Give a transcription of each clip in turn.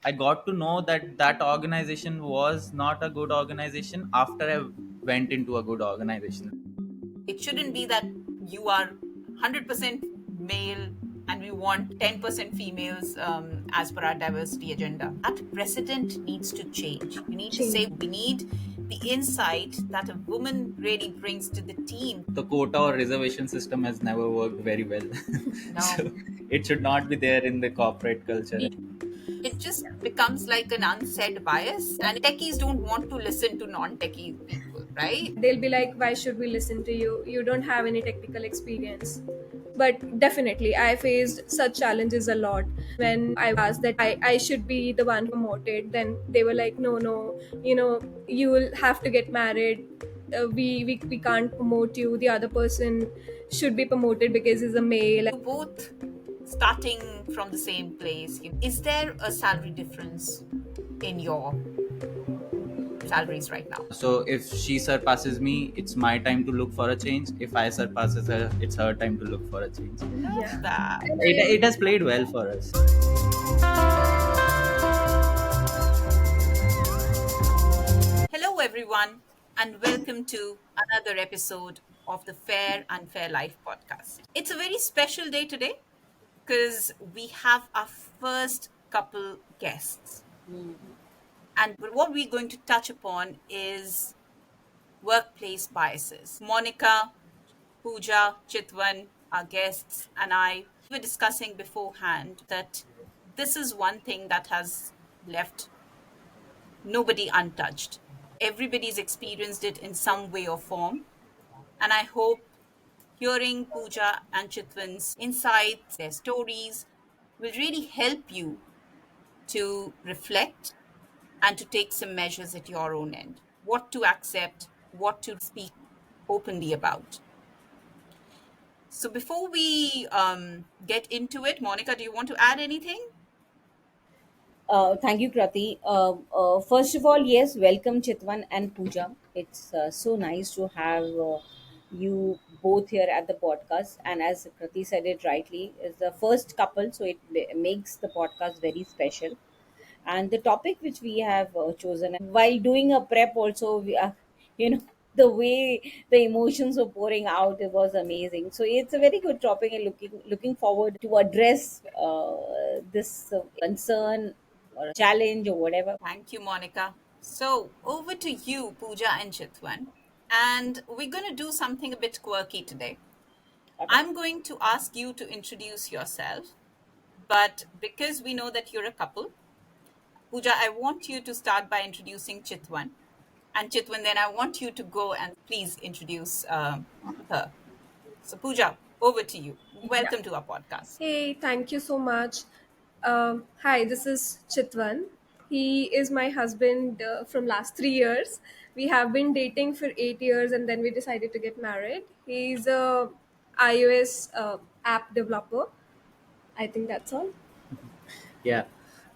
I got to know that that organization was not a good organization after I went into a good organization. It shouldn't be that you are 100% male and we want 10% females as per our diversity agenda. That precedent needs to change. You need to say Change. we need the insight that a woman really brings to the team. The quota or reservation system has never worked very well. Now, So it should not be there in the corporate culture. it just becomes like an unsaid bias, and techies don't want to listen to non-techie people, right? They'll be like, why should we listen to you? You don't have any technical experience. But definitely, I faced such challenges a lot. When I asked that I should be the one promoted, then they were like, no, you will have to get married. We can't promote you. The other person should be promoted because he's a male. You both starting from the same place. Is there a salary difference in your salaries right now? So if she surpasses me, it's my time to look for a change. If I surpasses her, it's her time to look for a change. Love Yeah. that. It has played well for us. Hello, everyone, and welcome to another episode of the Fair and Fair Life podcast. It's a very special day today because we have our first couple guests. And what we're going to touch upon is workplace biases. Monica, Pooja, Chitvan, our guests, and I were discussing beforehand that this is one thing that has left nobody untouched. Everybody's experienced it in some way or form. And I hope hearing Pooja and Chitwan's insights, their stories, will really help you to reflect and to take some measures at your own end. What to accept, what to speak openly about. So before we get into it, Monica, do you want to add anything? Thank you, Krati. First of all, yes, welcome Chitwan and Pooja. It's so nice to have you both here at the podcast. And as Krati said it rightly, it's the first couple, so it makes the podcast very special. And the topic which we have chosen while doing a prep, also, you know, the way the emotions were pouring out, it was amazing. So it's a very good topic, and looking forward to address this concern or challenge or whatever. Thank you, Monica. So over to you, Pooja and Chitwan. And we're going to do something a bit quirky today. Okay. I'm going to ask you to introduce yourself, but because we know that you're a couple, Pooja, I want you to start by introducing Chitwan. And Chitwan, then I want you to go and please introduce her. So, Pooja, over to you. Yeah. Welcome to our podcast. Hey, thank you so much. Hi, this is Chitvan. He is my husband from last 3 years. We have been dating for 8 years, and then we decided to get married. He's a iOS app developer. I think that's all. Yeah.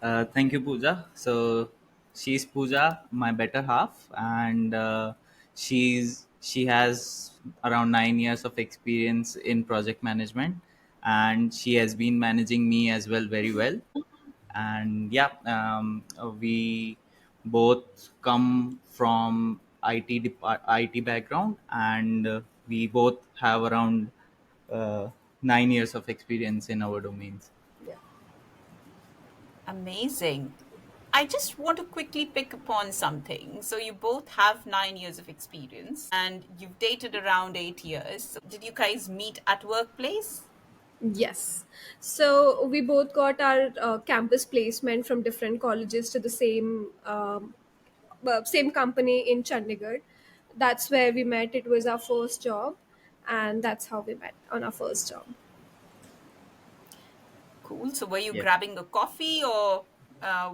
Thank you, Pooja. So she's Pooja, my better half, and she has around 9 years of experience in project management, and she has been managing me as well very well. And yeah, we both come from IT background, and we both have around 9 years of experience in our domains. Yeah. Amazing. I just want to quickly pick upon something. So, you both have 9 years of experience and you've dated around 8 years. So did you guys meet at workplace? Yes. So we both got our campus placement from different colleges to the same company in Chandigarh. That's where we met. It was our first job, and that's how we met on our first job. Cool. So, were you Yeah. grabbing a coffee or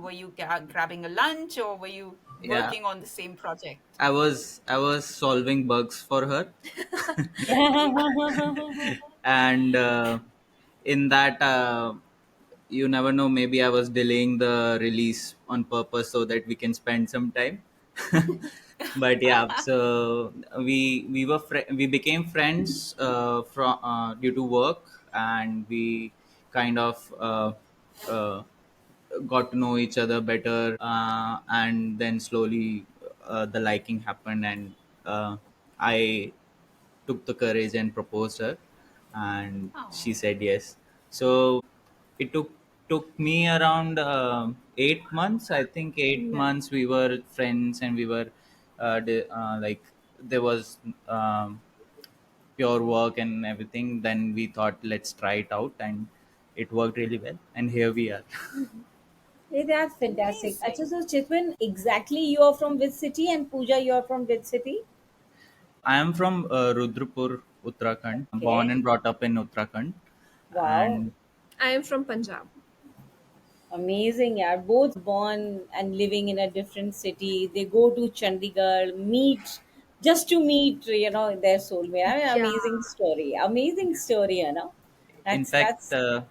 were you grabbing a lunch or were you Yeah, working on the same project? I was solving bugs for her, and in that, you never know, maybe I was delaying the release on purpose so that we can spend some time. But yeah, so we became friends from due to work, and we kind of uh, got to know each other better, and then slowly the liking happened, and I took the courage and proposed her, and she Oh, said yes. So it took me around 8 months. I think eight Yeah. months we were friends, and we were like there was pure work and everything. Then we thought, let's try it out, and it worked really well, and here we are. Hey, that's fantastic. Achha, amazing. so Chitwan, exactly you are from which city, and Pooja, you are from which city? I am from Rudrapur, Uttarakhand, born Okay. and brought up in Uttarakhand. Wow. And I am from Punjab. Amazing, yeah. Both born and living in a different city. They go to Chandigarh, meet just to meet, their soulmate. I mean, Yeah. amazing story. Amazing story, you know. in That's fact that's uh,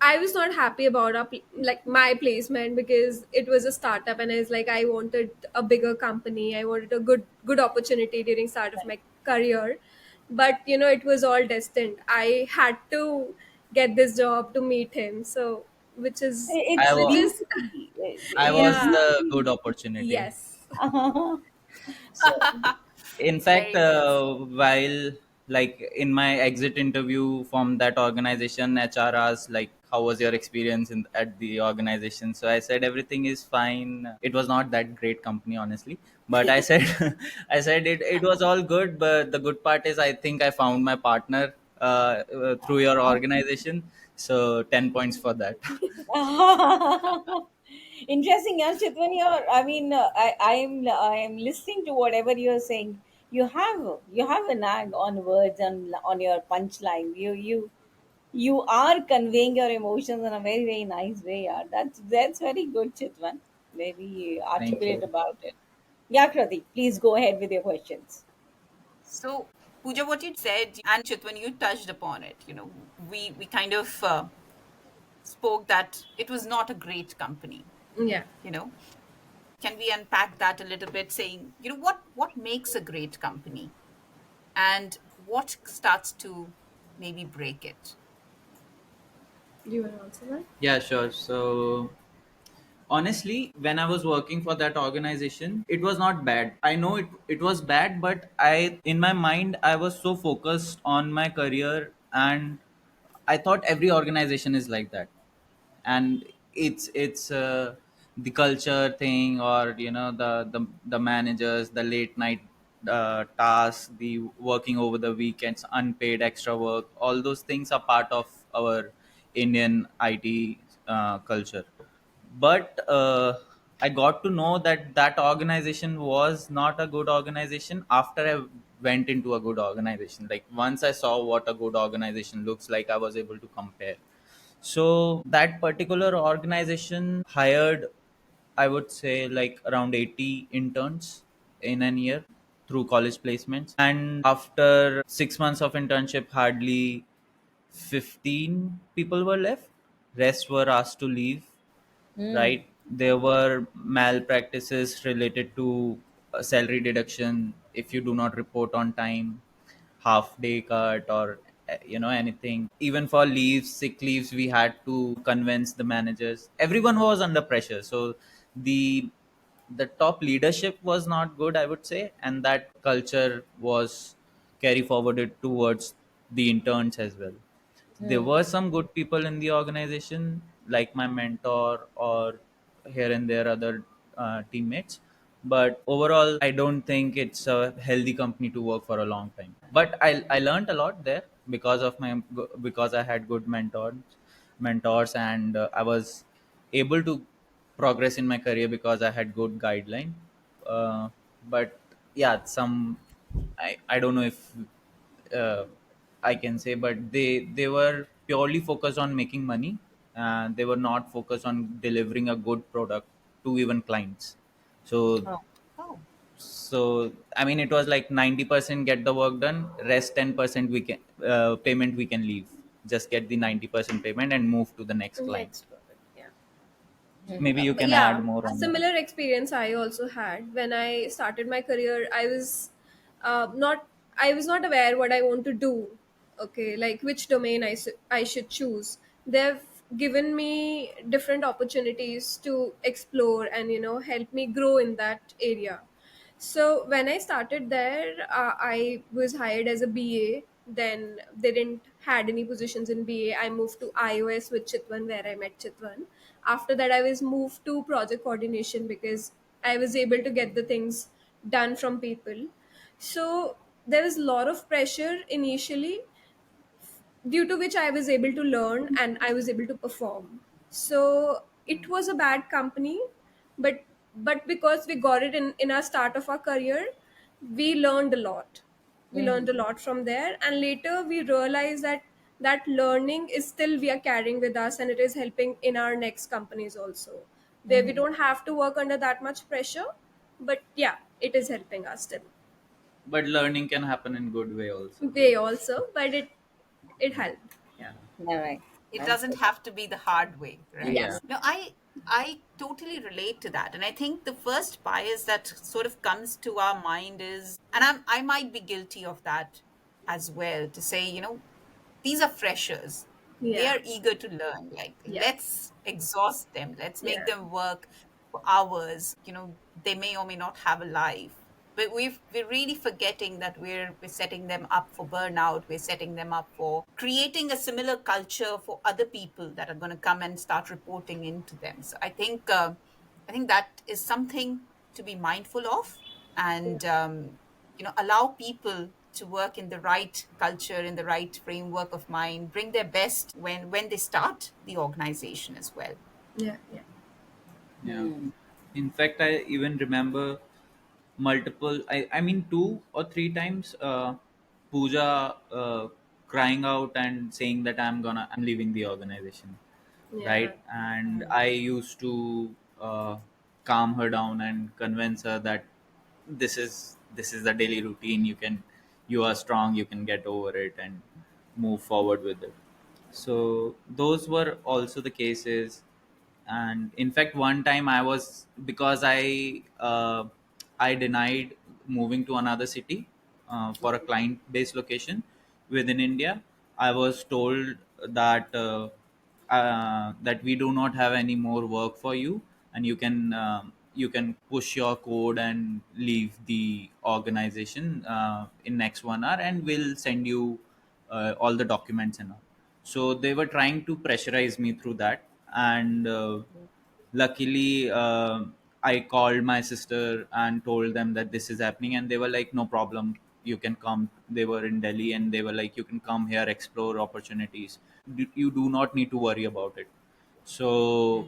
I was not happy about like my placement because it was a startup, and I was like, I wanted a bigger company. I wanted a good opportunity during start of my career, but it was all destined. I had to get this job to meet him. So, I, which wa- is I was yeah, the good opportunity. yes, so In fact, Very nice. while like in my exit interview from that organization, HR asked like, "How was your experience at the organization?" So I said everything is fine. It was not that great company, honestly, but I said, I said it was all good. But the good part is, I think I found my partner through your organization. So 10 points for that. interesting, yeah, Chitwan. I am listening to whatever you're saying. You have a knack on words and on your punchline. You are conveying your emotions in a very very nice way. Yeah, that's very good, Chitwan. Very Thank articulate you. about it. Yeah, Krati, please go ahead with your questions. So, Pooja, what you said, and Chitwan, you touched upon it. We kind of spoke that it was not a great company. yeah. You know, can we unpack that a little bit, saying, what makes a great company, and what starts to maybe break it? Do you want to answer that? Yeah, sure. So honestly, when I was working for that organization, it was not bad. I know it was bad, but I in my mind I was so focused on my career, and I thought every organization is like that. And it's the culture thing, or the managers, the late night tasks, the working over the weekends, unpaid extra work, all those things are part of our Indian IT culture. But I got to know that that organization was not a good organization after I went into a good organization. Like once I saw what a good organization looks like, I was able to compare. So that particular organization hired, I would say, like around 80 interns in an year through college placements. And after 6 months of internship, hardly 15 people were left. Rest were asked to leave, Hmm. right? There were malpractices related to salary deduction if you do not report on time, half day cut, or anything. Even for leaves, sick leaves, we had to convince the managers. Everyone was under pressure. So the the top leadership was not good, I would say, and that culture was carry forwarded towards the interns as well. There Hmm. were some good people in the organization, like my mentor, or here and there other teammates. But overall, I don't think it's a healthy company to work for a long time. But I learned a lot there because of because I had good mentors, and I was able to progress in my career because I had good guideline. But yeah, I don't know if uh, I can say, but they were purely focused on making money, and they were not focused on delivering a good product to even clients. So Oh. Oh, I mean, it was like 90% get the work done, rest 10% we can payment we can leave. Just get the 90% payment and move to the next client. Next product, yeah. Maybe you But can yeah, add more a on that. similar experience I also had when I started my career. Not I was not aware what I want to do. Okay, like which domain I should choose. There given me different opportunities to explore and help me grow in that area. So when I started there, I was hired as a BA. Then they didn't had any positions in BA. I moved to iOS with Chitvan, where I met Chitvan. After that, I was moved to project coordination because I was able to get the things done from people. So there was a lot of pressure initially, due to which I was able to learn and I was able to perform. So it was a bad company, but because we got it in our start of our career, we learned a lot. We learned a lot from there, and later we realized that that learning is still we are carrying with us, and it is helping in our next companies also, where we don't have to work under that much pressure. But yeah, it is helping us still. But learning can happen in good way also. They also, but it helped. Yeah. All right. It Nice. doesn't have to be the hard way, right? Yeah. Yes. No, I totally relate to that. And I think the first bias that sort of comes to our mind is, and I might be guilty of that as well, to say, these are freshers. They Yeah. are eager to learn. Like, Yeah. let's exhaust them. Let's make Yeah. them work for hours. They may or may not have a life. But we're really forgetting that we're setting them up for burnout. We're setting them up for creating a similar culture for other people that are going to come and start reporting into them. So I think that is something to be mindful of, Yeah. and allow people to work in the right culture, in the right framework of mind, bring their best when they start the organization as well. Yeah. Yeah. Yeah. Hmm. In fact, I even remember multiple, I mean 2 or 3 times, Pooja crying out and saying that I'm leaving the organization, Yeah. right? And I used to calm her down and convince her that this is the daily routine. You are strong, you can get over it and move forward with it. So those were also the cases. And in fact, one time I was, because I denied moving to another city for a client based location within India. I was told that that we do not have any more work for you, and you can push your code and leave the organization in next 1 hour, and we'll send you all the documents and all. So they were trying to pressurize me through that, and luckily I called my sister and told them that this is happening, and they were like, no problem, you can come. They were in Delhi, and they were like, you can come here, explore opportunities. You do not need to worry about it. So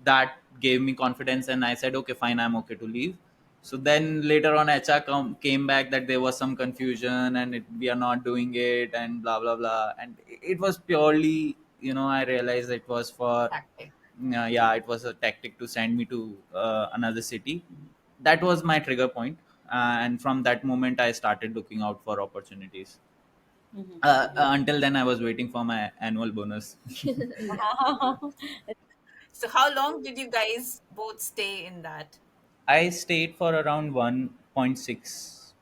that gave me confidence, and I said, okay, fine, I'm okay to leave. So then later on, HR came back that there was some confusion, and we are not doing it, and blah blah blah. And it was purely, I realized it was for, Tactic. yeah, it was a tactic to send me to another city. That was my trigger point, and from that moment, I started looking out for opportunities. Until then, I was waiting for my annual bonus. Yeah. So how long did you guys both stay in that? I stayed for around 1.6,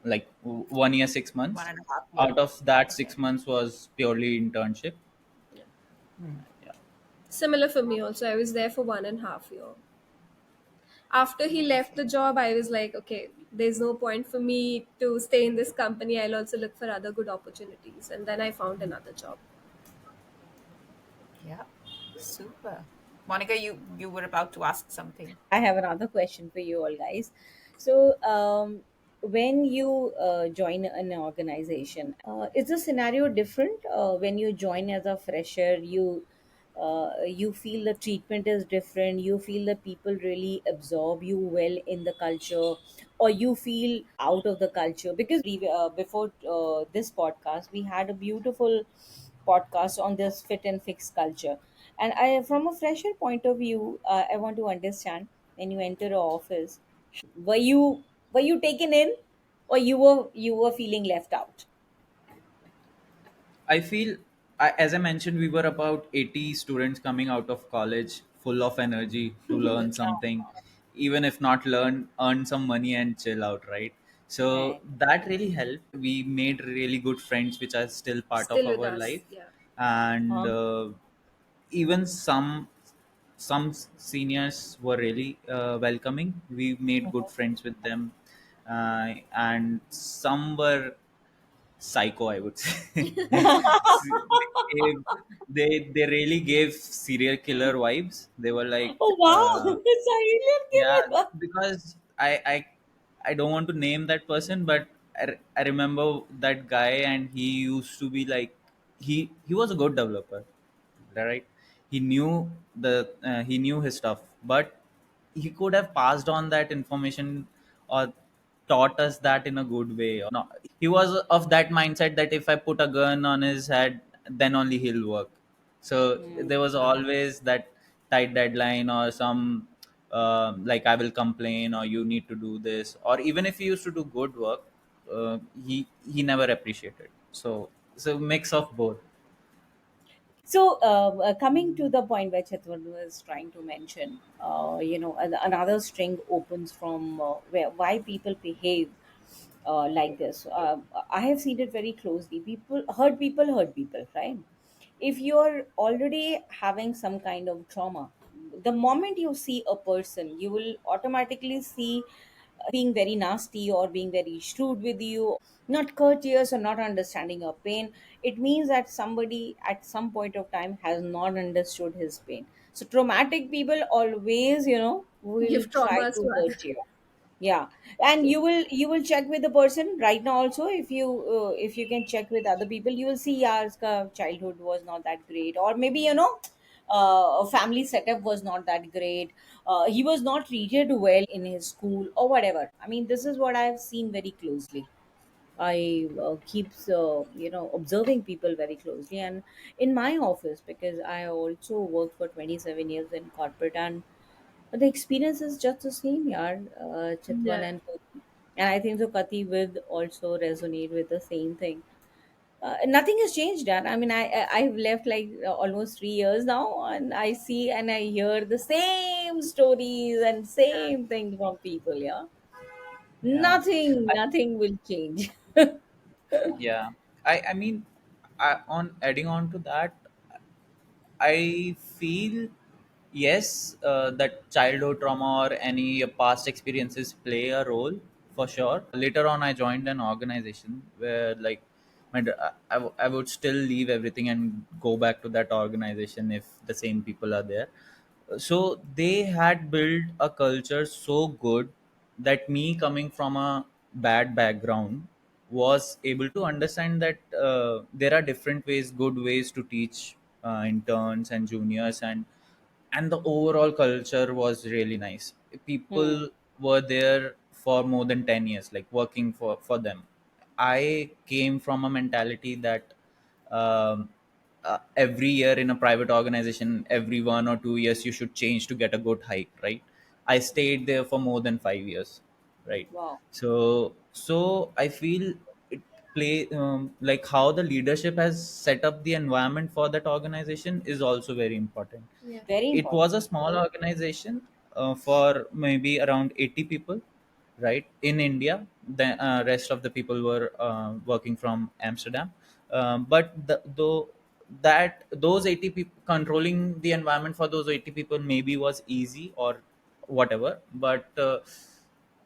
like 1 year, 6 months. 1.5 years. Out of that, Okay. 6 months was purely internship. Yeah. Hmm. Yeah. Similar for me also. I was there for 1.5 year. After he left the Okay. job, I was like, okay, there's no point for me to stay in this company. I'll also look for other good opportunities. And then I found another job. Yeah. Super. Monica, you were about to ask something. I have another question for you all guys. So, when you join an organization, is the scenario different? When you join as a fresher, you feel the treatment is different. You feel the people really absorb you well in the culture, or you feel out of the culture. Because before this podcast, we had a beautiful podcast on this fit and fix culture. And I, from a fresher point of view, I want to understand, when you enter an office, were you taken in, or you were feeling left out? I feel, as I mentioned, we were about 80 students coming out of college, full of energy to learn something, even if not learn, earn some money and chill out, right? So Right. that really helped. We made really good friends, which are still part of Still with our us. life. Yeah. and Huh? even some seniors were really welcoming. We made good friends with them, and some were psycho, I would say. They really gave serial killer vibes. They were like, Oh wow, silent yeah, killer. because I don't want to name that person, but I remember that guy, and he used to be like, he was a good developer, right? He knew his stuff, but he could have passed on that information or taught us that in a good way or not. He was of that mindset that if I put a gun on his head, then only he'll work. So Hmm. there was always that tight deadline or some like I will complain or you need to do this, or even if he used to do good work, he never appreciated. So mix of both. So, coming to the point where Chetwan was trying to mention, another string opens from where why people behave like this. I have seen it very closely. People hurt people, right? If you're already having some kind of trauma, the moment you see a person, you will automatically see being very nasty or being very shrewd with you, not courteous or not understanding your pain. It means that somebody at some point of time has not understood his pain. So traumatic people always, will Give try traumas to to others. hurt you. Yeah, and you will check with the person right now also. If you can check with other people, you will see, yeah, uska childhood was not that great, or maybe a family setup was not that great. He was not treated well in his school or whatever. I mean, this is what I have seen very closely. I keeps observing people very closely, and in my office, because I also worked for 27 years in corporate, and the experience is just the same, yaar. Chitwan Yeah. and I think so Kati would also resonate with the same thing. Nothing has changed, and I mean, I've left like almost 3 years now, and I see and I hear the same stories and same thing from people. Yeah, Yeah. nothing will change. Yeah, I mean, on adding on to that, I feel yes, that childhood trauma or any past experiences play a role for sure. Later on, I joined an organization where like I would still leave everything and go back to that organization if the same people are there. So they had built a culture so good that me coming from a bad background was able to understand that there are different ways, good ways to teach interns and juniors, and the overall culture was really nice. Hmm. People were there for more than 10 years, like working for them. I came from a mentality that um, every year in a private organization, every 1 or 2 years you should change to get a good hike, right? I stayed there for more than 5 years, right? Wow. So I feel it play like how the leadership has set up the environment for that organization is also very important. Yeah. Very It important. was a small organization for maybe around 80 people, right, in India. The rest of the people were working from Amsterdam. But though that those 80 people controlling the environment for those 80 people maybe was easy or whatever, but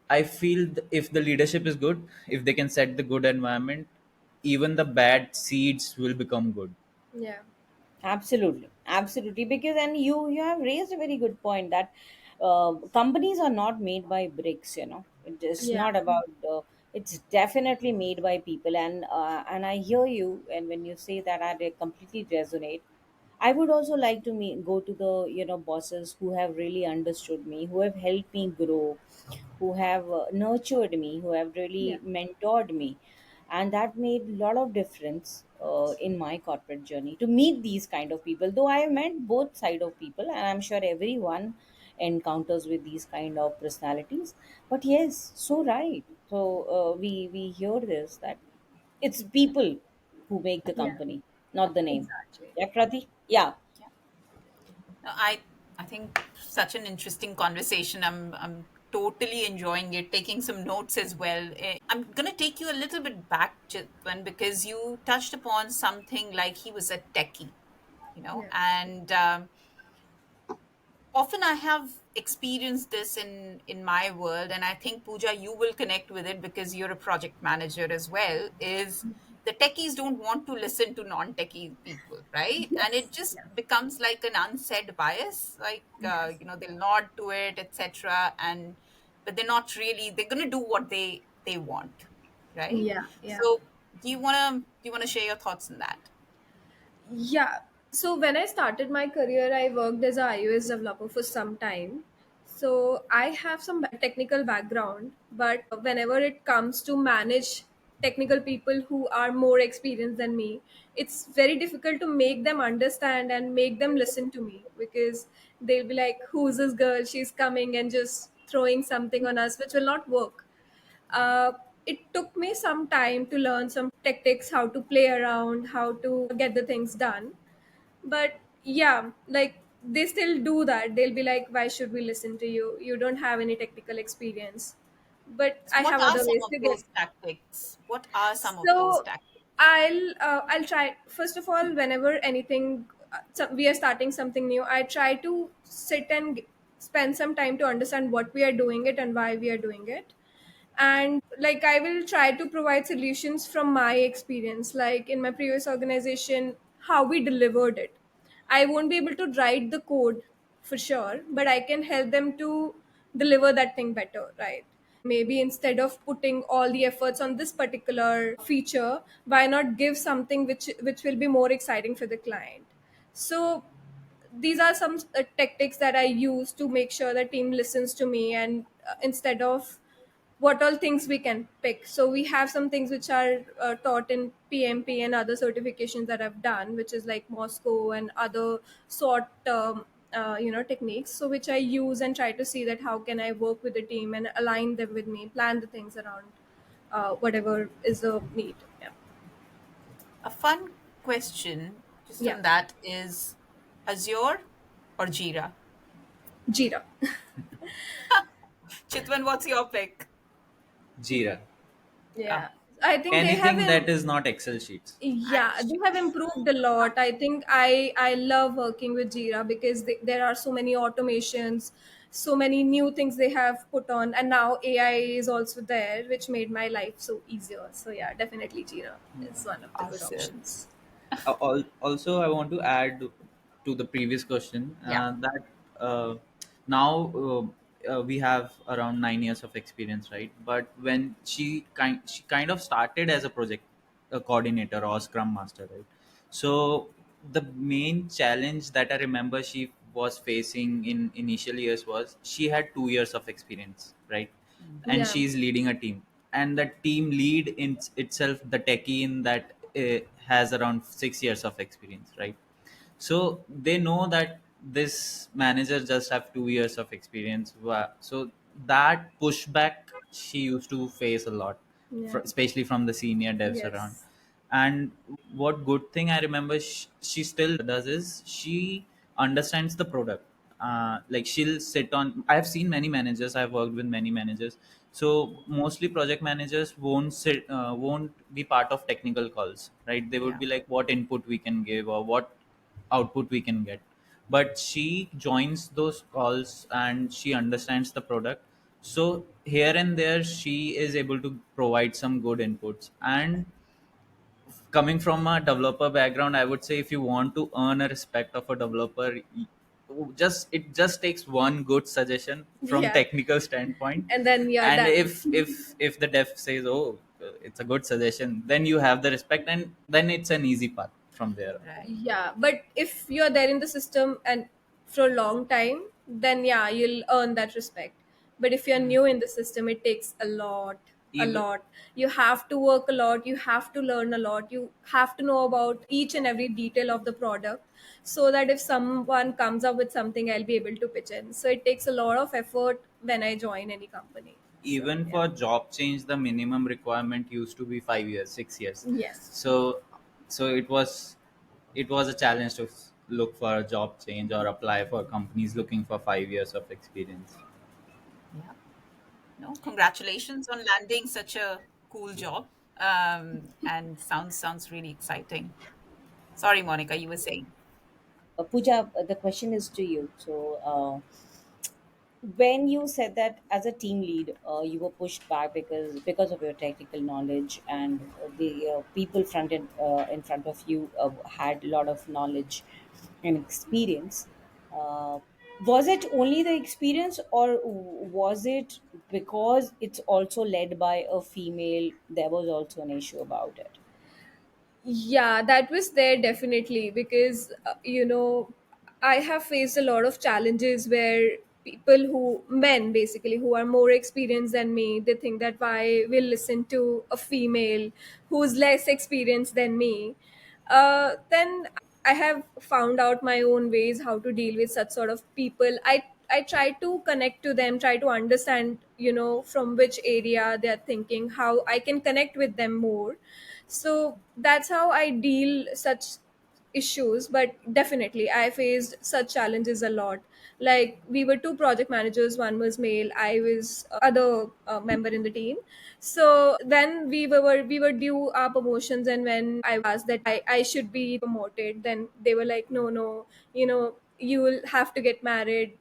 I feel if the leadership is good, if they can set the good environment, even the bad seeds will become good. Yeah. Absolutely, absolutely. Because and you have raised a very good point that companies are not made by bricks. It's Yeah. not about. It's definitely made by people, and I hear you. And when you say that, completely resonate. I would also like to go to the bosses who have really understood me, who have helped me grow, who have nurtured me, who have Yeah. really mentored me, and that made a lot of difference in my corporate journey to meet these kind of people. Though I have met both side of people, and I'm sure everyone encounters with these kind of personalities. But yes, so right. So we hear this that it's people who make the Yeah. company, not the name. Exactly. Yeah, Krati? Yeah. Yeah. I think such an interesting conversation. I'm totally enjoying it, taking some notes as well. I'm going to take you a little bit back, Chitwan, because you touched upon something like he was a techie, Yeah. and often I have experienced this in my world, and I think, Pooja, you will connect with it because you're a project manager as well. Is the techies don't want to listen to non-techie people, right? And it Yes. just Yeah. becomes like an unsaid bias, like Yes. they'll nod to it, etc. And but they're going to do what they want, right? Yeah. Yeah. So do you want to share your thoughts on that? Yeah. So when I started my career, I worked as a iOS developer for some time. So I have some technical background, but whenever it comes to manage technical people who are more experienced than me, it's very difficult to make them understand and make them listen to me because they'll be like, "Who's this girl? She's coming and just throwing something on us," which will not work. uh, it took me some time to learn some tactics, how to play around, how to get the things done. But yeah, like they still do that. They'll be like, why should we listen to you? You don't have any technical experience. But So I what have are other some ways of to get. those tactics? What are some of those So tactics? I'll try. First of all, whenever anything we are starting something new, I try to sit and spend some time to understand what we are doing it and why we are doing it. And like I will try to provide solutions from my experience, like in my previous organization, how we delivered it. I won't be able to write the code for sure, but I can help them to deliver that thing better, right? Maybe instead of putting all the efforts on this particular feature, why not give something which will be more exciting for the client? So these are some tactics that I use to make sure the team listens to me, and instead of what all things we can pick. So we have some things which are taught in PMP and other certifications that I've done, which is like Moscow and other sort techniques. So which I use and try to see that how can I work with the team and align them with me, plan the things around whatever is the need. Yeah. A fun question just Yeah. on that is Azure or Jira? Jira. Chitwan, what's your pick? Jira. Yeah. I think they have Anything that is not Excel sheets. Yeah, they Actually, have improved a lot. I think I love working with Jira because there are so many automations, so many new things they have put on, and now AI is also there, which made my life so easier. So yeah, definitely Jira is one of the good awesome. options. Also, I want to add to the previous question Yeah. that now we have around 9 years of experience, right? But when she kind of started as a project coordinator or scrum master, right? So the main challenge that I remember she was facing in initial years was she had 2 years of experience, right? And Yeah, she's leading a team, and the team lead in itself, the techie in that has around 6 years of experience, right? So they know that this manager just have 2 years of experience. So that pushback she used to face a lot, yeah, especially from the senior devs around. yes, And what good thing I remember she still does is she understands the product. Like she'll sit on, I've seen many managers, I've worked with many managers. So mostly project managers won't be part of technical calls, right? They would Yeah. be like what input we can give or what output we can get. But she joins those calls and she understands the product. So here and there she is able to provide some good inputs. And coming from a developer background, I would say if you want to earn a respect of a developer, just it just takes one good suggestion from yeah, technical standpoint. and then you're And done. if the dev says, oh, it's a good suggestion, then you have the respect, and then it's an easy path from there on. Right. Yeah, but if you're there in the system and for a long time, then yeah, you'll earn that respect. But if you're new in the system, it takes a lot, a Even lot. You have to work a lot, you have to learn a lot, you have to know about each and every detail of the product so that if someone comes up with something, I'll be able to pitch in. So it takes a lot of effort when I join any company. So even yeah. for job change, the minimum requirement used to be 5 years, 6 years. Yes. So it was a challenge to look for a job change or apply for companies looking for 5 years of experience. Yeah. No, congratulations on landing such a cool job. And sounds really exciting. Sorry, Monica, you were saying. Pooja, the question is to you. When you said that as a team lead, you were pushed back because of your technical knowledge, and the people in front of you had a lot of knowledge and experience. Uh, was it only the experience, or was it because it's also led by a female? There was also an issue about it. Yeah, that was there definitely because, I have faced a lot of challenges where people men basically, who are more experienced than me, they think that why will listen to a female who's less experienced than me. Then I have found out my own ways how to deal with such sort of people. I try to connect to them, try to understand, from which area they are thinking, how I can connect with them more. So that's how I deal such issues. But definitely I faced such challenges a lot. Like, we were two project managers, one was male, I was other member in the team. So when we were due our promotions, and when I was asked that I should be promoted, then they were like, no, no, you will have to get married.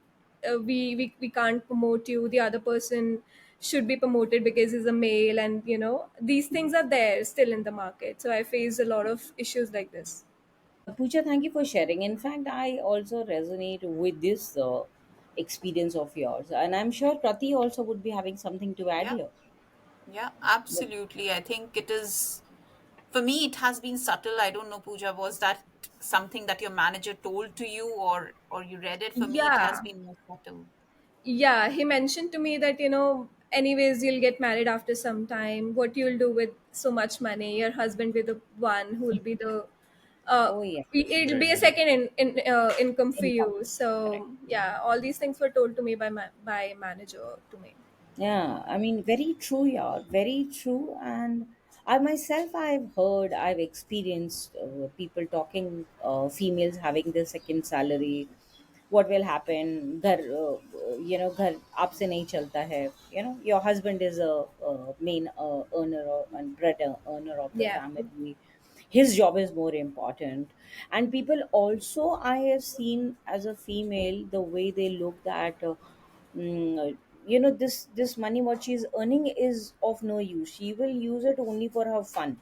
We can't promote you, the other person should be promoted because he's a male. And these things are there still in the market, so I faced a lot of issues like this. Pooja, thank you for sharing. In fact, I also resonate with this experience of yours, and I'm sure Prati also would be having something to add Yeah, here. yeah, absolutely. I think it is, for me, it has been subtle. I don't know, Pooja, was that something that your manager told to you, or you read it? For me, it has Yeah, been more subtle. yeah, he mentioned to me that, anyways, you'll get married after some time. What you'll do with so much money? Your husband will be the one who will be the Oh yeah, it'll be a second income for income. you. Correct. So yeah, all these things were told to me by by manager to me. Yeah, I mean, very true, yeah, very true. And I myself, I've heard, I've experienced people talking, females having the second salary. What will happen? घर, घर आपसे नहीं चलता है. Your husband is a main earner and bread earner of the Yeah, family. His job is more important. And people also, I have seen as a female, the way they looked at. This money what she's earning is of no use. She will use it only for her fun,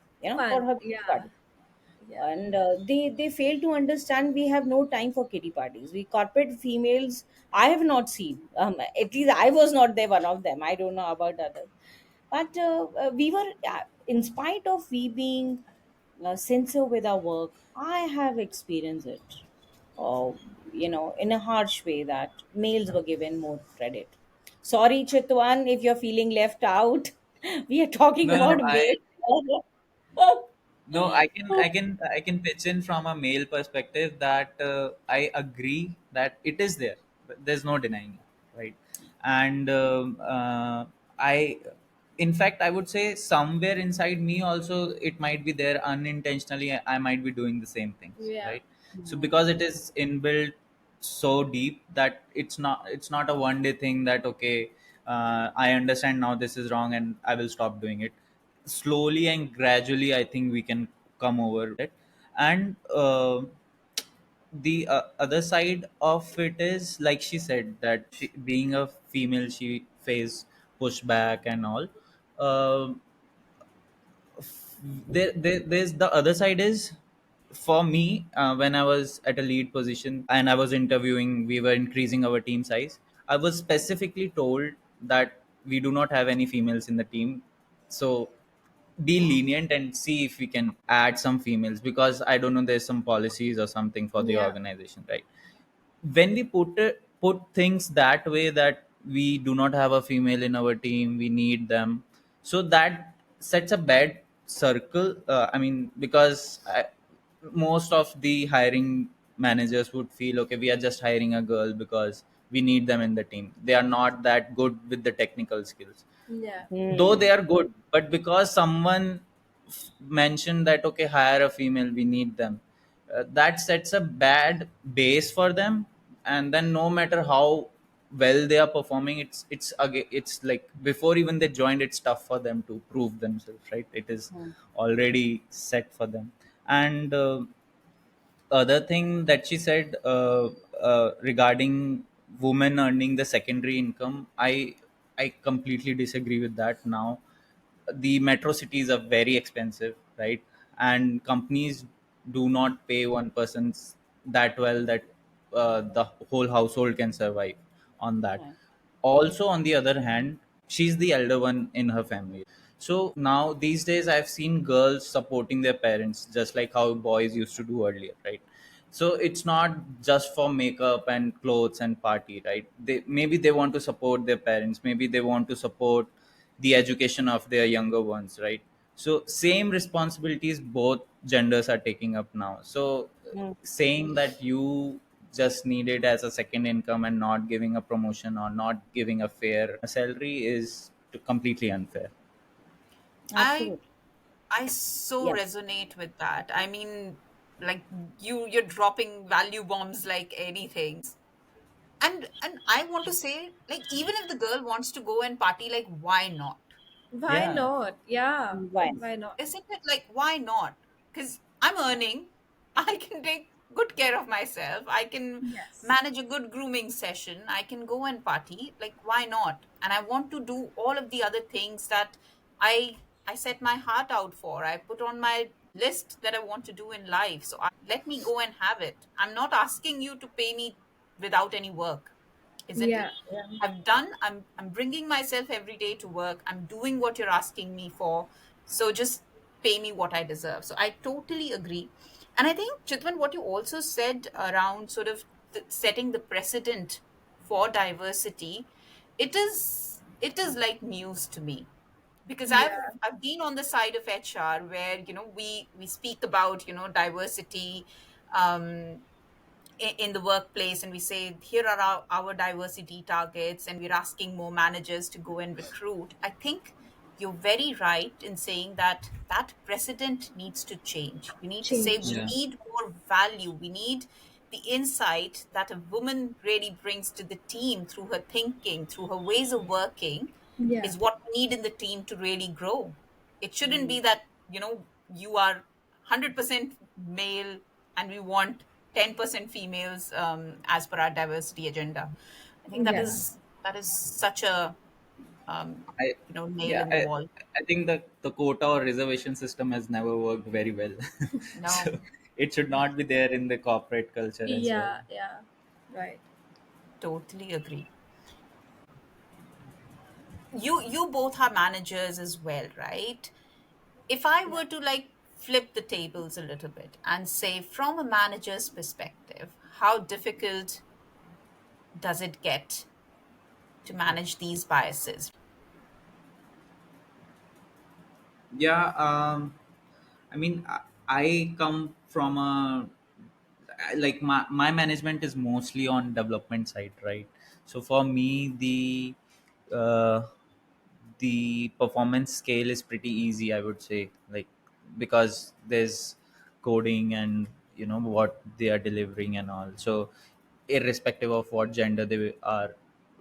for fun. her kitty Yeah, party. yeah, And they fail to understand we have no time for kitty parties. We corporate females, I have not seen, at least I was not there one of them. I don't know about others. But we were, in spite of we being sincere with our work, I have experienced it, uh, in a harsh way, that males were given more credit. Sorry, Chitwan, if you're feeling left out. We are talking No, no, about males. no, I can pitch in from a male perspective that I agree that it is there. But there's no denying it, right? And I, in fact, I would say somewhere inside me also it might be there unintentionally. I might be doing the same things, yeah, right? So because it is inbuilt so deep that it's not a one day thing that okay, I understand now this is wrong and I will stop doing it. Slowly and gradually I think we can come over it. And the other side of it is like she said that being a female she faced pushback and all. Um there's the other side is for me, when I was at a lead position and I was interviewing, we were increasing our team size. I was specifically told that we do not have any females in the team, so be lenient and see if we can add some females, because I don't know, there's some policies or something for the yeah, organization, right? When we put things that way that we do not have a female in our team, we need them, so that sets a bad circle. I mean, because most of the hiring managers would feel okay, we are just hiring a girl because we need them in the team. They are not that good with the technical skills, yeah, though they Hmm. are good, but because someone mentioned that okay, hire a female, we need them, that sets a bad base for them. And then no matter how well they are performing, it's again, it's like before even they joined, it's tough for them to prove themselves, right? It is Hmm. already set for them. And other thing that she said, regarding women earning the secondary income, I completely disagree with that. Now the metro cities are very expensive, right? And companies do not pay one person's that well that the whole household can survive on that. Right. Also, on the other hand, she's the elder one in her family. So now these days I've seen girls supporting their parents just like how boys used to do earlier, right? So it's not just for makeup and clothes and party, right? They maybe they want to support their parents, maybe they want to support the education of their younger ones, right? So same responsibilities both genders are taking up now. So Hmm. saying that you just need it as a second income and not giving a promotion or not giving a fair salary is completely unfair. I Absolutely. I so Yeah. resonate with that. I mean, like you're dropping value bombs like anything. And I want to say, like, even if the girl wants to go and party, like, why not? Why Yeah, not? Yeah, Why? why not? Isn't it like, why not? Because I'm earning, I can take good care of myself, I can Yes. manage a good grooming session, I can go and party. Like, why not? And I want to do all of the other things that I set my heart out for. I put on my list that I want to do in life. So let me go and have it. I'm not asking you to pay me without any work, isn't it? Yeah, yeah, I'm bringing myself every day to work. I'm doing what you're asking me for. So just pay me what I deserve. So I totally agree. And I think, Chitwan, what you also said around sort of setting the precedent for diversity, it is like news to me, because yeah, I've been on the side of HR where, we speak about, diversity, um in the workplace, and we say here are our diversity targets, and we're asking more managers to go and recruit. I think you're very right in saying that that precedent needs to change. You need to say we change. yeah, need more value, we need the insight that a woman really brings to the team through her thinking, through her ways of working, Yeah, is what we need in the team to really grow. It shouldn't Hmm. be that, you are 100% male and we want 10% females, as per our diversity agenda. I think that yeah, is that is such a, um, I nail yeah in the wall. I think the quota or reservation system has never worked very well. No, So it should not be there in the corporate culture as well. yeah, yeah. Right. totally agree. You both are managers as well, right? If I Yeah. were to like flip the tables a little bit and say, from a manager's perspective, how difficult does it get to manage these biases? Yeah, I mean, I come from like my management is mostly on development side, right? So for me, uh, the performance scale is pretty easy, I would say, like, because there's coding and what they are delivering and all. So irrespective of what gender they are,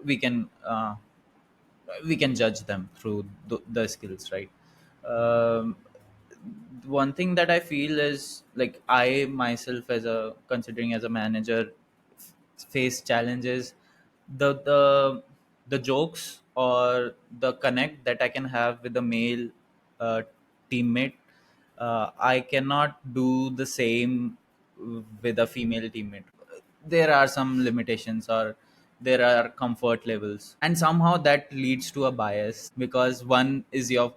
we can we can judge them through the skills, right? um, One thing that I feel is, like, I myself as a considering as a manager face challenges, the the jokes or the connect that I can have with a male uh, teammate, I cannot do the same with a female teammate. There are some limitations, or there are comfort levels, and somehow that leads to a bias because one is your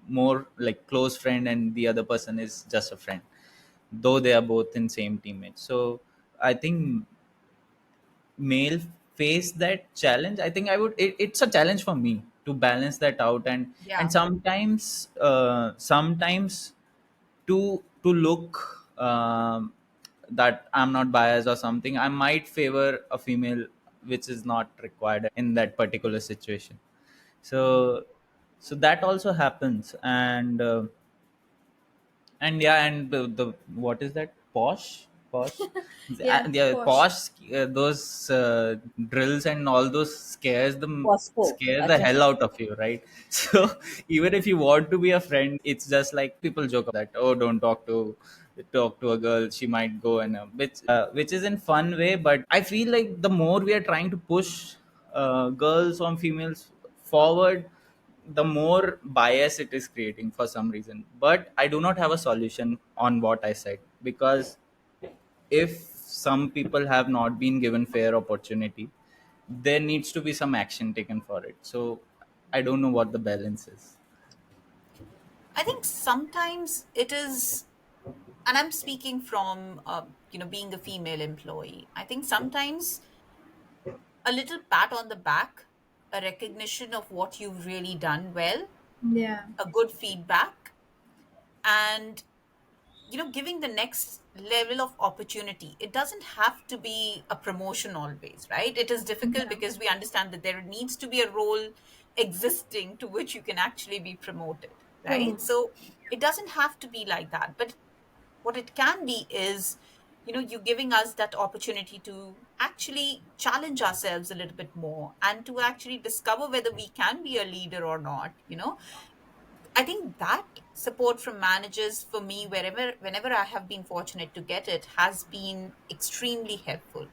more like close friend and the other person is just a friend, though they are both in same teammates. So I think male face that challenge. I think it's a challenge for me to balance that out. And Yeah. sometimes to look that I'm not biased or something, I might favor a female, which is not required in that particular situation. So that also happens. And yeah, and the what is that, posh posh. Yeah, Yeah, posh. posh. Those drills and all those Costco. scare the Acha, hell out of you, right? So even if you want to be a friend, it's just like people joke that, oh, don't talk to a girl, she might go, and which is in fun way. But I feel like the more we are trying to push girls or females forward, the more bias it is creating for some reason. But I do not have a solution on what I said, because if some people have not been given fair opportunity, there needs to be some action taken for it. So I don't know what the balance is. I think sometimes it is, and I'm speaking from, being a female employee. I think sometimes a little pat on the back, a recognition of what you've really done well, Yeah, a good feedback, and giving the next level of opportunity. It doesn't have to be a promotion always, right? It is difficult yeah. because we understand that there needs to be a role existing to which you can actually be promoted, True. right? So it doesn't have to be like that, but what it can be is, you giving us that opportunity to actually challenge ourselves a little bit more and to actually discover whether we can be a leader or not. I think that support from managers for me, whenever I have been fortunate to get it, has been extremely helpful.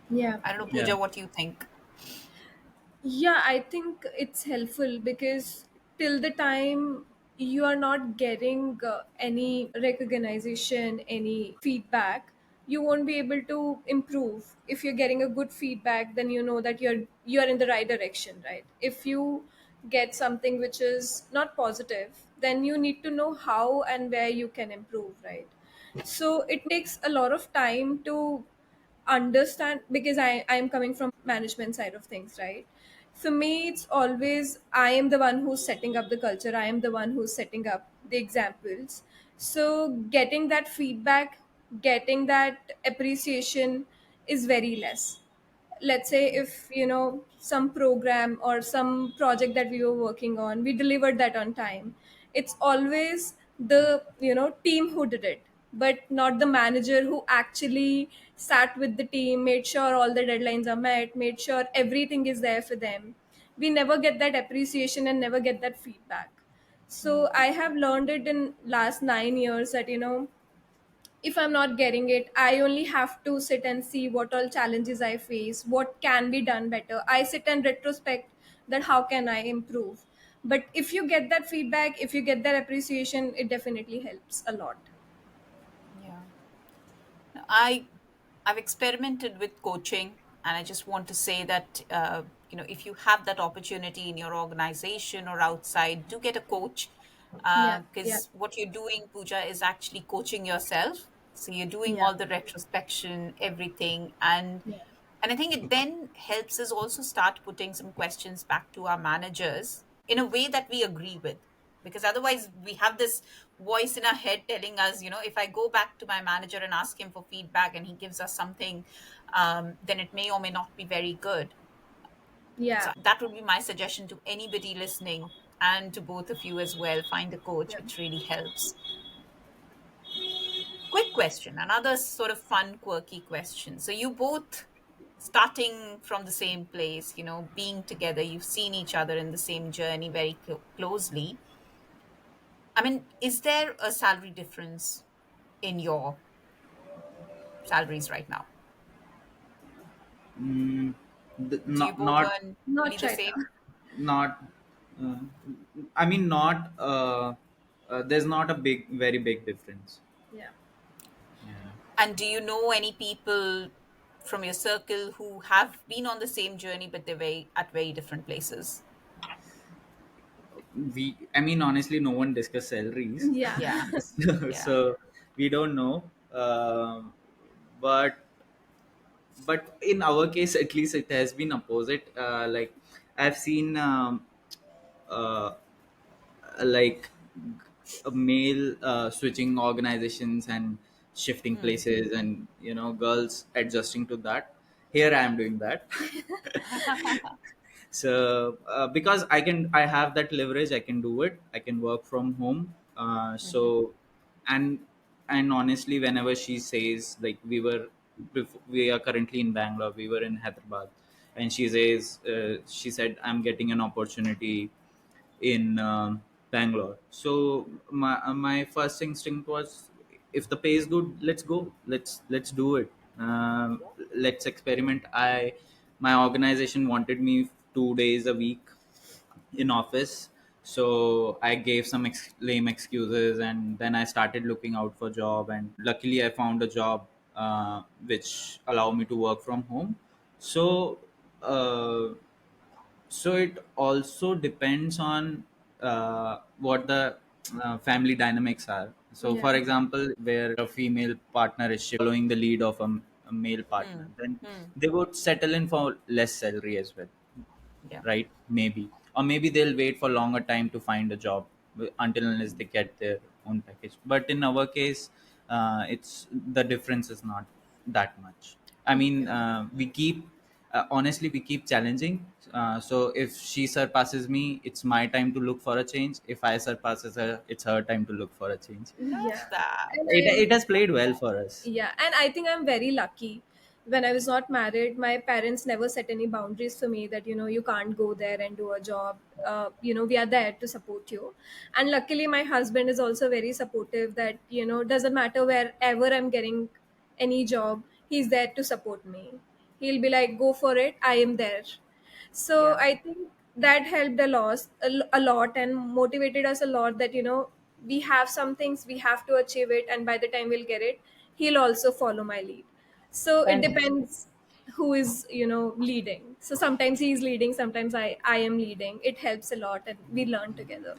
Yeah. I don't know, Yeah, Pooja, what you think. Yeah, I think it's helpful because till the time you are not getting any recognition, any feedback, you won't be able to improve. If you're getting a good feedback, then you know that you're in the right direction, right? If you get something which is not positive, then you need to know how and where you can improve, right? So it takes a lot of time to understand because I'm coming from management side of things, right? For me, it's always I am the one who's setting up the culture, I am the one who's setting up the examples. So getting that feedback, getting that appreciation is very less. Let's say if some program or some project that we were working on, we delivered that on time, it's always the team who did it, but not the manager who actually sat with the team, made sure all the deadlines are met, made sure everything is there for them. We never get that appreciation and never get that feedback. So I have learned it in last 9 years that if I'm not getting it, I only have to sit and see what all challenges I face, what can be done better. I sit and retrospect that how can I improve. But if you get that feedback, if you get that appreciation, it definitely helps a lot. Yeah. I I've experimented with coaching, and I just want to say that if you have that opportunity in your organization or outside, do get a coach, Yeah, yeah, because what you're doing, Pooja, is actually coaching yourself. So you're doing yeah, all the retrospection, everything, and yeah, I think it then helps us also start putting some questions back to our managers in a way that we agree with. Because otherwise, we have this voice in our head telling us, if I go back to my manager and ask him for feedback and he gives us something, then it may or may not be very good. So yeah, that would be my suggestion to anybody listening, and to both of you as well. Find a coach, yeah. which really helps. Quick question, another sort of fun, quirky question. So you both starting from the same place, being together, you've seen each other in the same journey very closely. I mean, is there a salary difference in your salaries right now? mm, Do you not both not earn nearly Not the right same? now. not. Uh, I mean, not. There's not a very big difference. Yeah. Yeah. And do you know any people from your circle who have been on the same journey, but they're at very different places? I mean, honestly, no one discuss salaries. Yeah. Yeah, yeah. So we don't know. But in our case, at least, it has been opposite. Like, I've seen uh, like a male switching organizations and shifting Hmm. places, and girls adjusting to that. Here I am doing that. So because I have that leverage, I can do it, I can work from home. So, and and honestly, whenever she says, like, we are currently in Bangalore, we were in Hyderabad, and she says, she said, I'm getting an opportunity in Bangalore. So my first instinct was, if the pay is good, let's go. Let's do it. Let's experiment. I My organization wanted me 2 days a week in office, so I gave some lame excuses, and then I started looking out for job, and luckily I found a job which allowed me to work from home. So uh, so it also depends on what the family dynamics are. So for Yeah. example, where a female partner is following the lead of a male partner, Hmm. then Hmm. they would settle in for less salary as well, Yeah. right? Maybe, or maybe they'll wait for longer time to find a job until unless they get their own package. But in our case, it's the difference is not that much. I mean, Okay. we keep honestly, we keep challenging. So if she surpasses me, it's my time to look for a change. If I surpasses her, it's her time to look for a change. Yeah. Love that. And It has played well for us. yeah, and I think I'm very lucky. When I was not married, my parents never set any boundaries for me that, you can't go there and do a job. We are there to support you. And luckily, my husband is also very supportive that, doesn't matter wherever I'm getting any job, he's there to support me. He'll be like, go for it, I am there. So Yeah. I think that helped a lot and motivated us a lot that, we have some things, we have to achieve it, and by the time we'll get it, he'll also follow my lead. So it Fantastic. depends who is, leading. So sometimes he's leading, sometimes I am leading. It helps a lot and we learn together.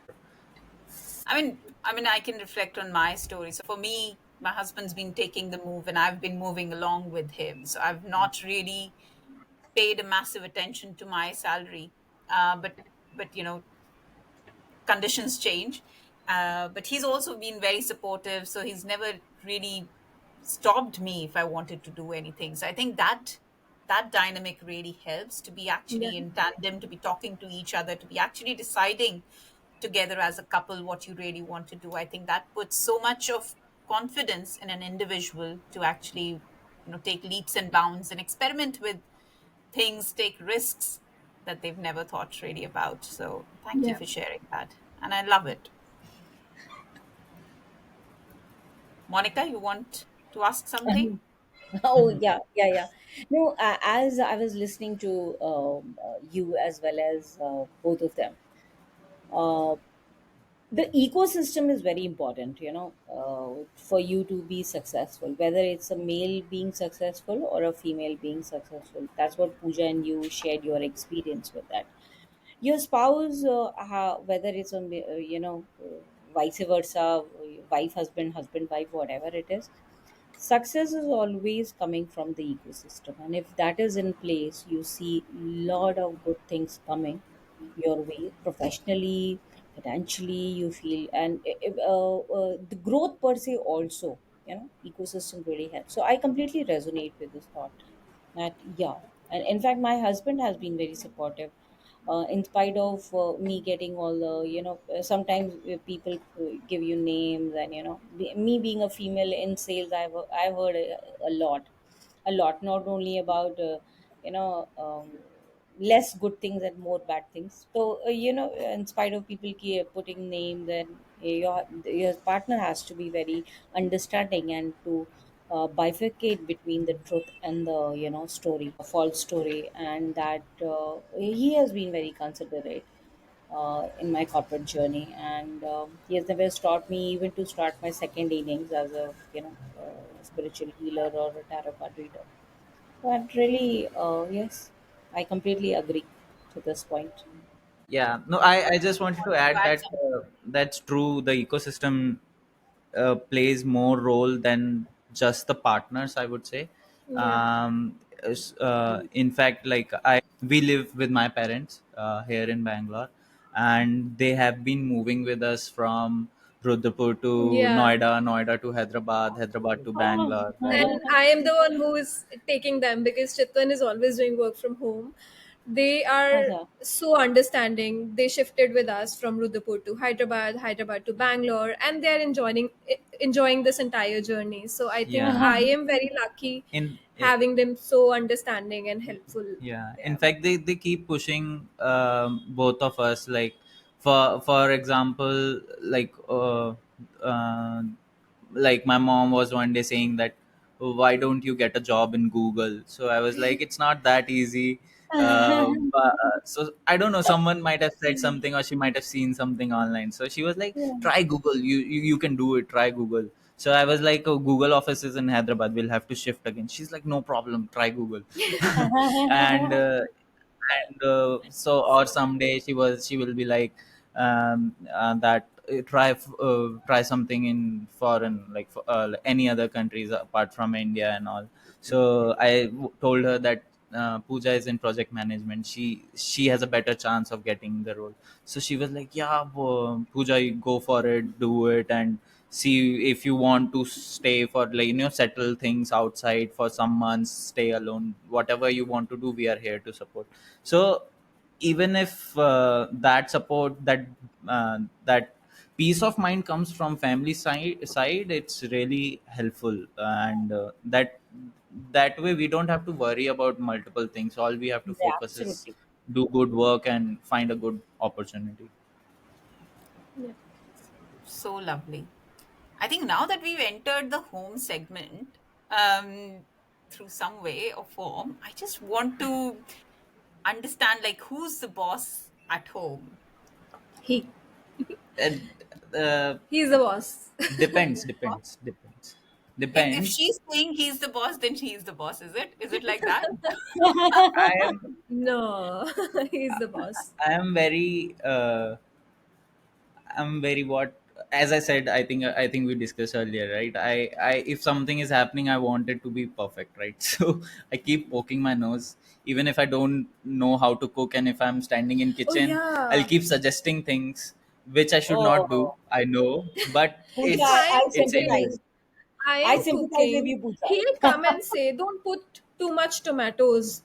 I mean, I can reflect on my story. So for me, my husband's been taking the move, and I've been moving along with him. So I've not really paid a massive attention to my salary. But conditions change. But he's also been very supportive, so he's never really stopped me if I wanted to do anything. So I think that dynamic really helps to be Yeah. actually in tandem, to be talking to each other, to be actually deciding together as a couple what you really want to do. I think that puts so much of confidence in an individual to actually take leaps and bounds and experiment with things, take risks that they've never thought really about. So thank you Yeah. for sharing that. And I love it. Monica, you want to ask something? Oh, yeah, yeah, yeah. No, as I was listening to you as well as both of them, uh, the ecosystem is very important, for you to be successful, whether it's a male being successful or a female being successful. That's what Pooja and you shared your experience with that. Your spouse, whether it's vice versa, wife, husband, husband, wife, whatever it is, success is always coming from the ecosystem, and if that is in place, you see lot of good things coming your way professionally, financially, you feel, and the growth per se also, ecosystem really helps. So I completely resonate with this thought that, yeah. And in fact, my husband has been very supportive, in spite of me getting all the, sometimes people give you names, and me being a female in sales, I've heard a lot, a lot, not only about less good things and more bad things. So in spite of people putting names, and your partner has to be very understanding, and to bifurcate between the truth and the story, false story, and that he has been very considerate in my corporate journey, and he has never stopped me even to start my second innings as a spiritual healer or a tarot card reader. But really, yes, I completely agree to this point. Yeah, no, I just wanted to Want to add add that something? that's true. The ecosystem plays more role than just the partners, I would say. Yeah. In fact, like, we live with my parents here in Bangalore, and they have been moving with us from Rudrapur to Yeah. Noida, Noida to Hyderabad, Hyderabad to Oh, Bangalore, right? And I am the one who is taking them because Chitwan is always doing work from home. They are Uh-huh. so understanding. They shifted with us from Rudapur to Hyderabad, Hyderabad to Bangalore, and they're enjoying this entire journey. So I think Yeah. I am very lucky in having them so understanding and helpful. Yeah, in Yeah. fact, they keep pushing both of us. Like, for example, uh, like my mom was one day saying that, "Oh, why don't you get a job in Google?" So I was like, it's not that easy. So I don't know, someone might have said something, or she might have seen something online. So she was like, try Google, you can do it, try Google. So I was like, oh, Google offices in Hyderabad, we'll have to shift again. She's like, no problem, try Google. and so, or someday she will be like, that try something in foreign, like like any other countries apart from India and all. So I told her that Pooja is in project management, she has a better chance of getting the role. So she was like, yeah, Pooja, you go for it, do it, and see if you want to stay for, like, settle things outside for some months, stay alone, whatever you want to do, we are here to support. So even if that peace of mind comes from family side, it's really helpful. And that way we don't have to worry about multiple things. All we have to Yeah, focus is absolutely. do good work and find a good opportunity. Yeah. So lovely. I think now that we've entered the home segment, through some way or form, I just want to understand, like, who's the boss at home. He And uh, he's the boss. If depends. she's saying he's the boss, then he's the boss. Is it like that? I am No, he's the boss. I am very I'm very what, as I said, I think we discussed earlier, right? I if something is happening, I want it to be perfect, right? So I keep poking my nose, even if I don't know how to cook, and if I'm standing in Oh kitchen, I'll yeah. keep suggesting things which I should not do. Oh, I know, but Pooja, If it's I'm I it's cooking, anyway. sympathize. I I am sympathize with cooking, you, Pooja. he'll come and say, "Don't put too much tomatoes."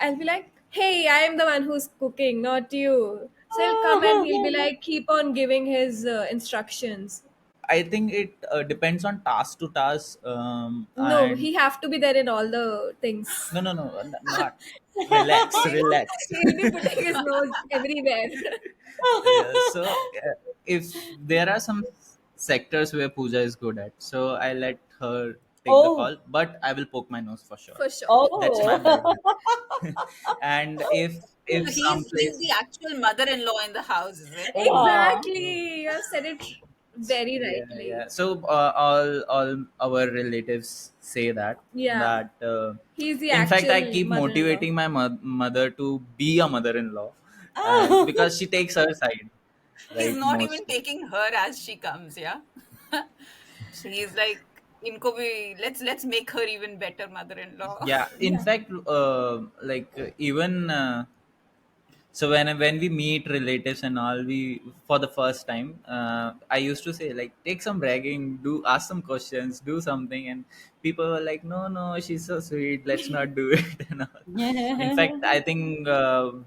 I'll be like, "Hey, I am the one who's cooking, not you." So he'll come and he'll be like, keep on giving his instructions. I think it depends on task to task, No, and he have to be there in all the things. no, no, no, not. Relax, relax. He'll be putting his nose everywhere. So if there are some sectors where Pooja is good at, so I let her take the Oh, call, but I will poke my nose for sure. For sure. That's my oh. bad. And if So some he's the place, actual mother-in-law in the house, is it? Ah. Exactly. You have said it very yeah, rightly. yeah. So all our relatives say that Yeah. that He's the in fact, I actual keep mother in law. motivating my mother to be a mother-in-law, and Ah. because she takes her side, He's right, not even mostly. taking her as she comes, yeah. She's like, "Inko bhi, let's make her even better mother-in-law." Yeah, in Yeah. fact, even so when we meet relatives and all, we for the first time, I used to say, like, take some bragging, do ask some questions, do something, and people were like, no, no, she's so sweet, let's not do it. And all. In fact, I think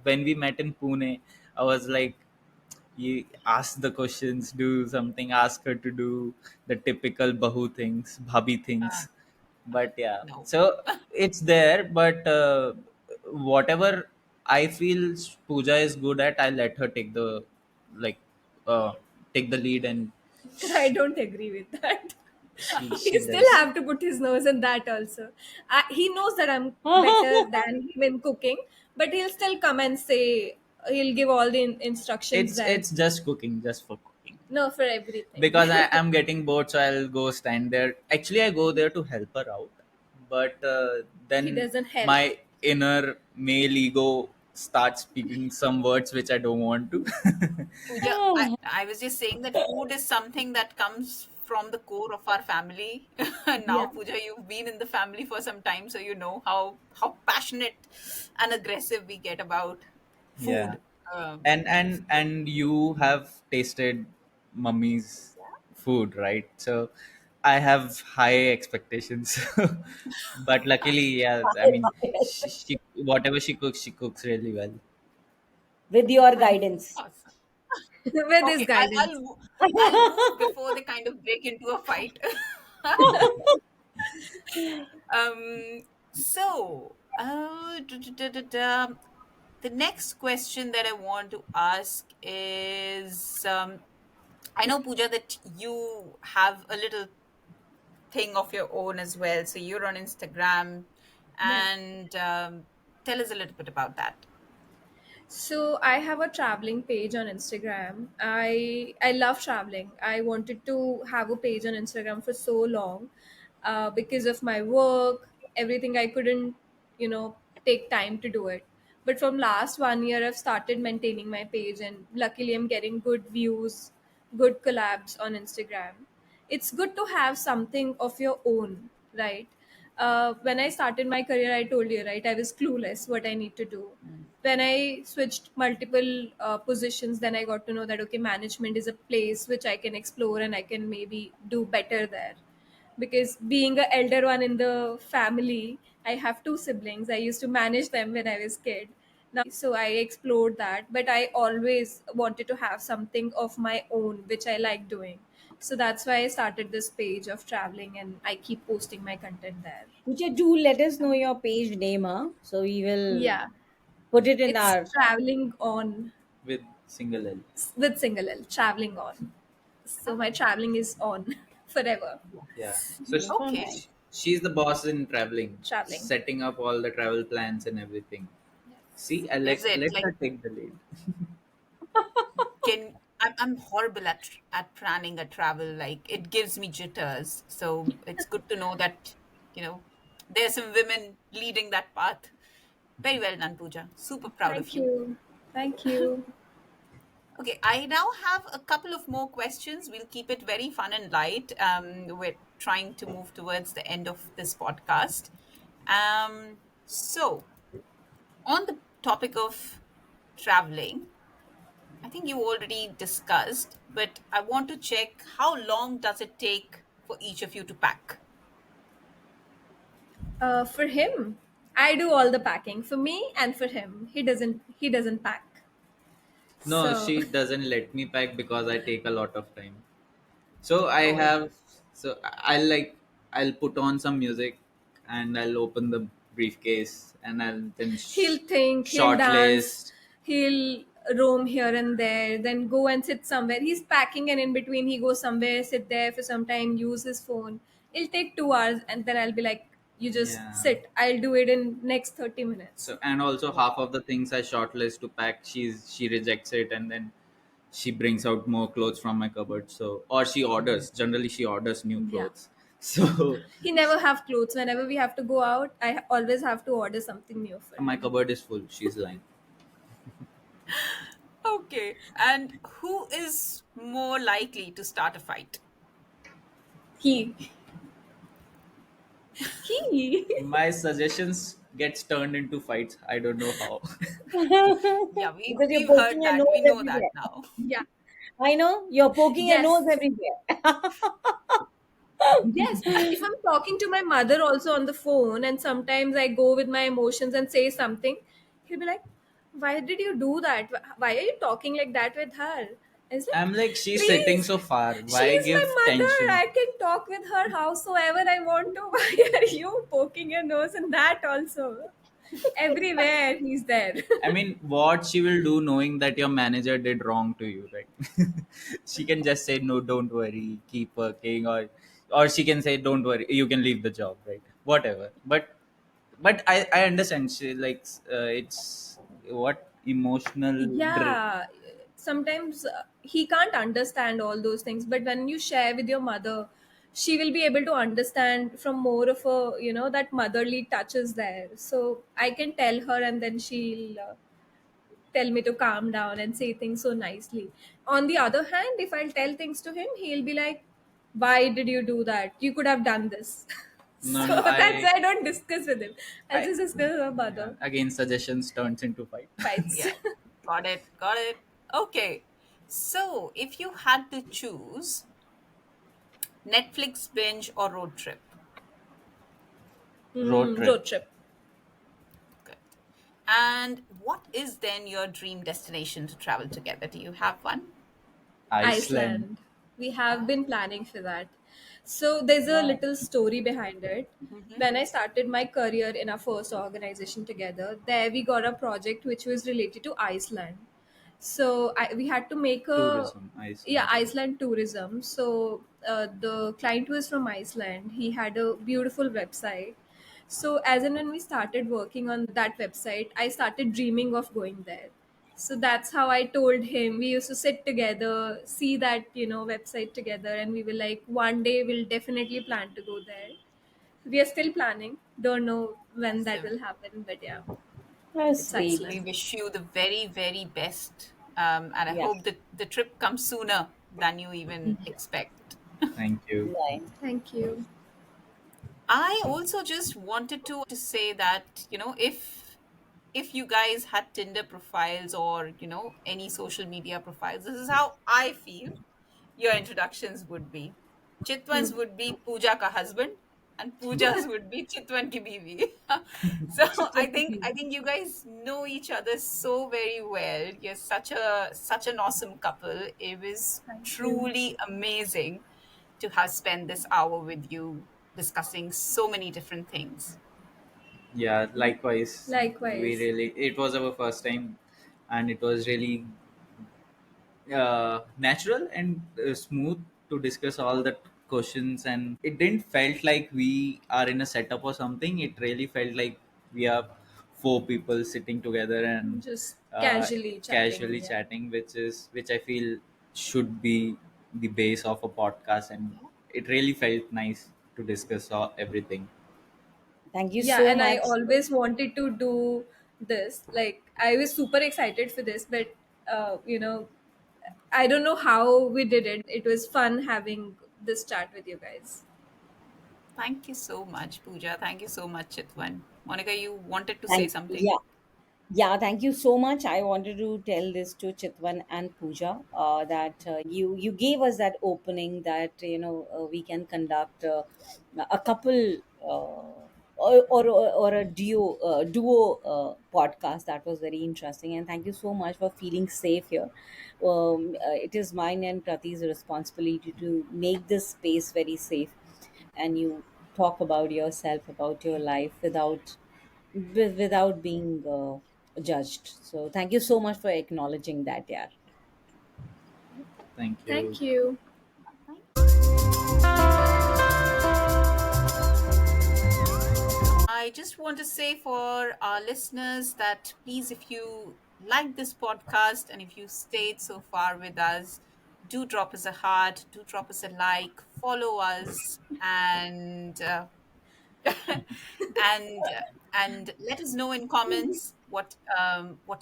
when we met in Pune, I was like, you ask the questions, do something, ask her to do the typical bahu things, bhabhi things. Ah, But yeah, no. so it's there. But whatever I feel Pooja is good at, I let her take the, like, uh, take the lead, and I she don't agree with that. she He still does. have to put his nose in that also. He knows that I'm better than him in cooking, but he'll still come and say he'll give all the instructions that It's just cooking, just for cooking, no for everything. because I am getting bored, so I'll go stand there. Actually, I go there to help her out, but He then doesn't help. my inner male ego starts speaking some words which I don't want to. Pooja, I was just saying that food is something that comes from the core of our family. Now, Yeah. Pooja, you've been in the family for some time, so you know how passionate and aggressive we get about Yeah, food. Um, and you have tasted mummy's food, right? So I have high expectations, but luckily, yeah. I mean, she whatever she cooks really well. With your guidance. Awesome. with his Okay, guidance. I'll move before they kind of break into a fight. The next question that I want to ask is, I know, Pooja, that you have a little thing of your own as well. So you're on Instagram, Yeah. and tell us a little bit about that. So I have a traveling page on Instagram. I love traveling. I wanted to have a page on Instagram for so long, because of my work, everything. I couldn't, you know, take time to do it. But from last 1 year, I've started maintaining my page, and luckily, I'm getting good views, good collabs on Instagram. It's good to have something of your own, right? When I started my career, I told you, right, I was clueless what I need to do. When I switched multiple positions, then I got to know that okay, management is a place which I can explore and I can maybe do better there. Because being a elder one in the family, I have two siblings. I used to manage them when I was kid. So I explored that, but I always wanted to have something of my own which I like doing. So that's why I started this page of traveling, and I keep posting my content there. Pooja, do let us know your page name, huh? So we will Yeah, put it in it's our. traveling on, With single L. with single L, traveling on. So my Oh, traveling is on forever. Yeah. So So okay. nice. she's the boss in traveling, Traveling. setting up all the travel plans and everything. See, I Is it let like, her take the lead. can I'm horrible at planning a travel. Like, it gives me jitters. So it's good to know that, there's some women leading that path. Very well done, Pooja. Super proud of Thank you. you. Thank you. Okay, I now have a couple of more questions. We'll keep it very fun and light. We're trying to move towards the end of this podcast. So, on the topic of traveling, I think you already discussed, but I want to check, how long does it take for each of you to pack? For him, I do all the packing for me, and for him, he doesn't pack. No, So she doesn't let me pack because I take a lot of time. So I Oh, have, so I'll put on some music and I'll open the briefcase and I'll then he'll think, he'll dance, shortlist. he'll roam here and there, then go and sit somewhere. He's packing, and in between, he goes somewhere, sit there for some time, use his phone. It'll take 2 hours, and then I'll be like, "You just Yeah. sit. I'll do it in next 30 minutes." So and also half of the things I shortlist to pack, she rejects it and then she brings out more clothes from my cupboard. So or she orders. Generally, she orders new Yeah, clothes. So he never have clothes. Whenever we have to go out, I always have to order something new for my him. cupboard is full. She's lying. okay. And who is more likely to start a fight? He, he. My suggestions gets turned into fights. I don't know how. Yeah, Because you're we've heard poking your that. We nose know that everywhere. now. Yeah. I know you're poking your nose Yes. everywhere. Yes, if I'm talking to my mother also on the phone, and sometimes I go with my emotions and say something, he'll be like, "Why did you do that? Why are you talking like that with her?" I was like, I'm like, she's sitting "Please, so far. Why she's my give mother. tension? I can talk with her howsoever I want to. Why are you poking your nose in that also? Everywhere he's there." I mean, what she will do knowing that your manager did wrong to you, right? She can just say, no, don't worry, keep working, or she can say, don't worry, you can leave the job, right? Whatever. But I understand. She likes it's what emotional. Yeah, sometimes he can't understand all those things, but when you share with your mother, she will be able to understand from more of a, that motherly touch is there. So I can tell her, and then she'll tell me to calm down and say things so nicely. On the other hand, if I'll tell things to him, he'll be like, "Why did you do that? You could have done this." No, So no, that's why I don't discuss with him. I'll I just discuss with my yeah. mother. Again, suggestions turns into fight. Fights. Yeah, got it. Got it. Okay. So, if you had to choose Netflix binge or road trip? Road trip. Road trip. Good. And what is then your dream destination to travel together? Do you have one? Iceland. Iceland. We have been planning for that. So there's a Wow. little story behind it. Mm-hmm. When I started my career in our first organization together, there we got a project which was related to Iceland. So we had to make a, Tourism, yeah, Iceland. Iceland tourism. So the client was from Iceland. He had a beautiful website. So as and when we started working on that website, I started dreaming of going there. So that's how I told him. We used to sit together, see that, website together, and we were like, one day we'll definitely plan to go there. We are still planning. Don't know when that Awesome. will happen, but yeah, That's it's sweet. We Iceland. wish you the very, very best. And I Yeah. hope that the trip comes sooner than you even expect. Thank you. Right. Thank you. I also just wanted to say that, if you guys had Tinder profiles or, any social media profiles, this is how I feel your introductions would be. Chitwan's would be Pooja ka husband, and Pooja's would be Chitwan ki biwi. So I think you guys know each other so very well. You're such an awesome couple. It was Thank you. truly amazing to have spent this hour with you discussing so many different things. Yeah, likewise. We Likewise. really, it was our first time, and it was really natural and smooth to discuss all the questions, and it didn't felt like we are in a setup or something. It really felt like we are four people sitting together and Just uh, casually chatting. casually Yeah. chatting, which I feel should be the base of a podcast, and it really felt nice to discuss everything. Thank you Yeah, so and I much. always wanted to do this. Like, I was super excited for this, but, uh, you know, I don't know how we did it. It was fun having this chat with you guys. Thank you so much, Pooja. Thank you so much, Chitwan. Monica, you wanted to say Thank something? yeah. Yeah, thank you so much. I wanted to tell this to Chitwan and Pooja that you gave us that opening that we can conduct a couple or a duo podcast. That was very interesting, and thank you so much for feeling safe here. It is mine and Prati's responsibility to make this space very safe, and you talk about yourself, about your life without being judged. So thank you so much for acknowledging that. Yeah. Thank you. Thank you. I just want to say for our listeners that please, if you like this podcast and if you stayed so far with us, do drop us a heart, do drop us a like, follow us, and and let us know in comments what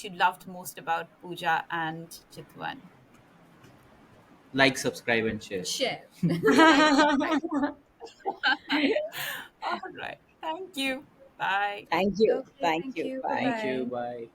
you loved most about Pooja and Chitwan. Like, subscribe, and share. Share. Like, subscribe. All right. Thank you. Bye. Thank you. Okay, Thank thank you. you. Bye Bye. Thank you. bye. Bye.